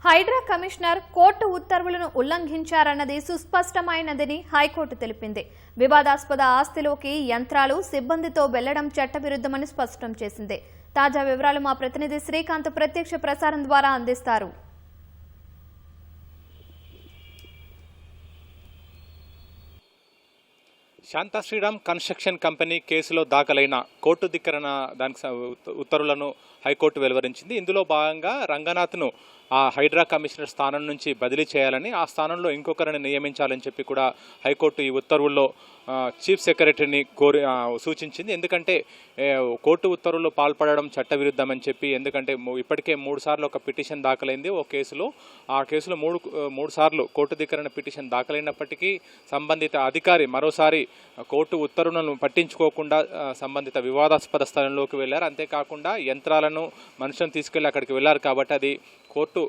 Hydraa commissioner court ఉత్తర్వులను ఉల్లంఘించారన్నది సుస్పష్టమైనదని high court తెలిపింది. వివాదాస్పద ఆస్తిలోకి యంత్రాలు సిబ్బందితో వెళ్లడం చట్టవిరుద్ధమని స్పష్టం చేసింది. తాజా వివరాలు మా ప్రతినిధి శ్రీకాంత్ ప్రత్యక్ష ప్రసారం ద్వారా అందిస్తారు. శాంతా శ్రీరామ్ కన్స్ట్రక్షన్ కంపెనీ కేసులో దాఖలైన కోర్టు ధిక్కరణ దానికి ఉత్తర్వులను హైకోర్టు వెలువరించింది. ఇందులో భాగంగా రంగనాథ్ను ఆ హైడ్రా కమిషనర్ స్థానం నుంచి బదిలీ చేయాలని, ఆ స్థానంలో ఇంకొకరిని నియమించాలని చెప్పి కూడా హైకోర్టు ఈ ఉత్తర్వుల్లో చీఫ్ సెక్రటరీని సూచించింది. ఎందుకంటే కోర్టు ఉత్తర్వుల్లో పాల్పడడం చట్టవిరుద్ధమని చెప్పి, ఎందుకంటే ఇప్పటికే 3 సార్లు ఒక పిటిషన్ దాఖలైంది ఓ కేసులో. ఆ కేసులో మూడు సార్లు కోర్టు ధిక్కరణ పిటిషన్ దాఖలైనప్పటికీ సంబంధిత అధికారి మరోసారి కోర్టు ఉత్తర్వులను పట్టించుకోకుండా సంబంధిత వివాదాస్పద స్థలంలోకి వెళ్లారు. అంతేకాకుండా యంత్రాలను మనుషులను తీసుకెళ్లి అక్కడికి వెళ్లారు కాబట్టి అది కోర్టు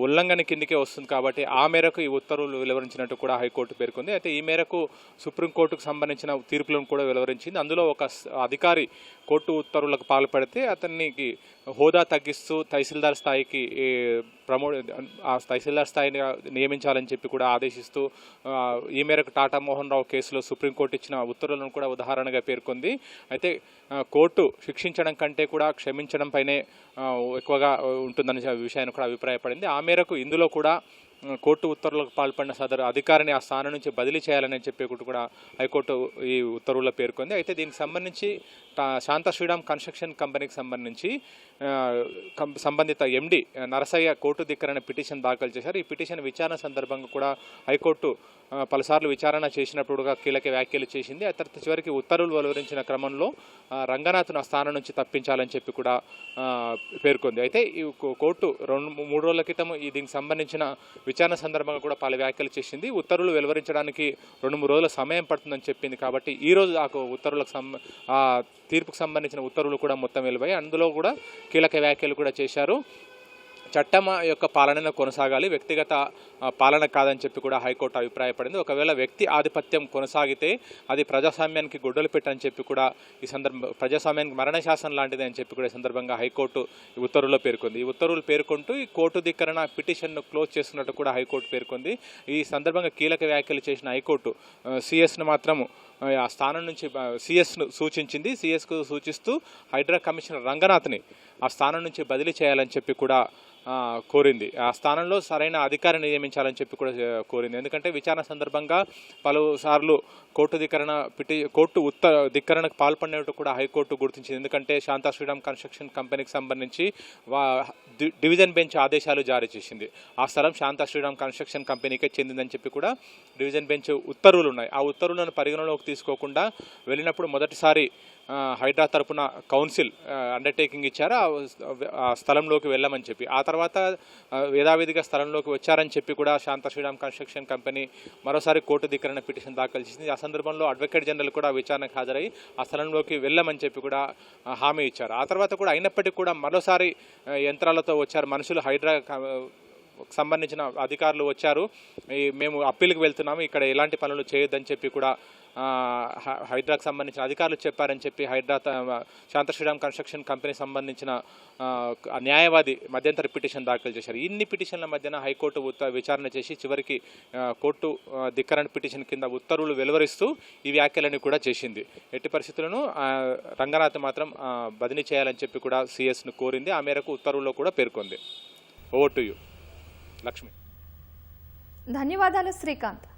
ఉల్లంఘన కిందికే వస్తుంది. కాబట్టి ఆ మేరకు ఈ ఉత్తర్వులు వెలువరించినట్టు కూడా హైకోర్టు పేర్కొంది. అయితే ఈ మేరకు సుప్రీంకోర్టుకు సంబంధించిన తీర్పులను కూడా వెలువరించింది. అందులో ఒక అధికారి కోర్టు ఉత్తర్వులకు పాల్పడితే అతనికి హోదా తగ్గిస్తూ తహసీల్దార్ స్థాయికి ఆ తహసీల్దార్ స్థాయిని నియమించాలని చెప్పి కూడా ఆదేశిస్తూ ఈ మేరకు టాటా మోహన్ రావు కేసులో సుప్రీంకోర్టు ఇచ్చిన ఉత్తర్వులను కూడా ఉదాహరణగా పేర్కొంది. అయితే కోర్టు శిక్షించడం కంటే కూడా క్షమించడం పైనే ఎక్కువగా ఉంటుందనే విషయాన్ని కూడా అభిప్రాయపడింది. ఆ మేరకు ఇందులో కూడా కోర్టు ఉత్తర్వులకు పాల్పడిన సదరు అధికారిని ఆ స్థానం నుంచి బదిలీ చేయాలని చెప్పి కూడా హైకోర్టు ఈ ఉత్తర్వుల్లో పేర్కొంది. అయితే దీనికి సంబంధించి శాంతా శ్రీరామ్ కన్స్ట్రక్షన్ కంపెనీకి సంబంధించి సంబంధిత ఎండి నరసయ్య కోర్టు ధిక్కరణ పిటిషన్ దాఖలు చేశారు. ఈ పిటిషన్ విచారణ సందర్భంగా కూడా హైకోర్టు పలుసార్లు విచారణ చేసినప్పుడు కీలక వ్యాఖ్యలు చేసింది. ఆ తర్వాత చివరికి ఉత్తర్వులు వెలువరించిన క్రమంలో రంగనాథ్ను ఆ స్థానం నుంచి తప్పించాలని చెప్పి కూడా పేర్కొంది. అయితే ఈ కోర్టు 2-3 రోజుల క్రితం దీనికి సంబంధించిన విచారణ సందర్భంగా కూడా పలు వ్యాఖ్యలు చేసింది. ఉత్తర్వులు వెలువరించడానికి 2-3 రోజుల సమయం పడుతుందని చెప్పింది. కాబట్టి ఈ రోజు ఆ ఉత్తర్వులకు తీర్పుకు సంబంధించిన ఉత్తర్వులు కూడా మొత్తం వెలువయ్యాయి. అందులో కూడా కీలక వ్యాఖ్యలు కూడా చేశారు. చట్టం యొక్క పాలన కొనసాగాలి, వ్యక్తిగత పాలన కాదని చెప్పి కూడా హైకోర్టు అభిప్రాయపడింది. ఒకవేళ వ్యక్తి ఆధిపత్యం కొనసాగితే అది ప్రజాస్వామ్యానికి గొడ్డలు పెట్టని చెప్పి కూడా ఈ ప్రజాస్వామ్యానికి మరణశాసనం లాంటిది అని చెప్పి కూడా ఈ సందర్భంగా హైకోర్టు ఈ ఉత్తర్వుల్లో పేర్కొంది. ఈ ఉత్తర్వులు పేర్కొంటూ ఈ కోర్టు ధిక్కరణ పిటిషన్ను క్లోజ్ చేస్తున్నట్టు కూడా హైకోర్టు పేర్కొంది. ఈ సందర్భంగా కీలక వ్యాఖ్యలు చేసిన హైకోర్టు సిఎస్ను మాత్రము ఆ స్థానం నుంచి సిఎస్ను సూచించింది. సిఎస్కు సూచిస్తూ హైడ్రా కమిషనర్ రంగనాథ్ని ఆ స్థానం నుంచి బదిలీ చేయాలని చెప్పి కూడా కోరింది. ఆ స్థానంలో సరైన అధికారిని నియమించాలని చెప్పి కూడా కోరింది. ఎందుకంటే విచారణ సందర్భంగా పలుసార్లు కోర్టు ధిక్కరణకు పాల్పడినట్టు కూడా హైకోర్టు గుర్తించింది. ఎందుకంటే శాంతా శ్రీరామ్ కన్స్ట్రక్షన్ కంపెనీకి సంబంధించి డివిజన్ బెంచ్ ఆదేశాలు జారీ చేసింది. ఆ స్థలం శాంతా శ్రీరామ్ కన్స్ట్రక్షన్ కంపెనీకే చెందిందని చెప్పి కూడా డివిజన్ బెంచ్ ఉత్తర్వులు ఉన్నాయి. ఆ ఉత్తర్వులను పరిగణలోకి తీసుకోకుండా వెళ్ళినప్పుడు మొదటిసారి హైడ్రా తరపున కౌన్సిల్ అండర్టేకింగ్ ఇచ్చారు ఆ స్థలంలోకి వెళ్ళమని చెప్పి. ఆ తర్వాత యథావిధిగా స్థలంలోకి వచ్చారని చెప్పి కూడా శాంతా శ్రీరామ్ కన్స్ట్రక్షన్ కంపెనీ మరోసారి కోర్టు ధిక్కరణ పిటిషన్ దాఖలు చేసింది. ఆ సందర్భంలో అడ్వకేట్ జనరల్ కూడా విచారణకు హాజరై ఆ స్థలంలోకి వెళ్ళమని చెప్పి కూడా హామీ ఇచ్చారు. ఆ తర్వాత కూడా అయినప్పటికీ కూడా మరోసారి యంత్రాలతో వచ్చారు మనుషులు, హైడ్రా సంబంధించిన అధికారులు వచ్చారు, మేము అప్పీల్కి వెళ్తున్నాము, ఇక్కడ ఎలాంటి పనులు చేయొద్దని చెప్పి కూడా హైడ్రాకు సంబంధించిన అధికారులు చెప్పారని చెప్పి శాంతా శ్రీరామ్ కన్స్ట్రక్షన్ కంపెనీ సంబంధించిన న్యాయవాది మధ్యంతర పిటిషన్ దాఖలు చేశారు. ఇన్ని పిటిషన్ల మధ్యన హైకోర్టు విచారణ చేసి చివరికి కోర్టు ధిక్కరణ పిటిషన్ కింద ఉత్తర్వులు వెలువరిస్తూ ఈ వ్యాఖ్యలను కూడా చేసింది. ఎట్టి పరిస్థితులను రంగనాథ్ మాత్రం బదిలీ చేయాలని చెప్పి కూడా సిఎస్ను కోరింది. ఆ మేరకు ఉత్తర్వుల్లో కూడా పేర్కొంది. Over to you Lakshmi. ధన్యవాదాలు శ్రీకాంత్.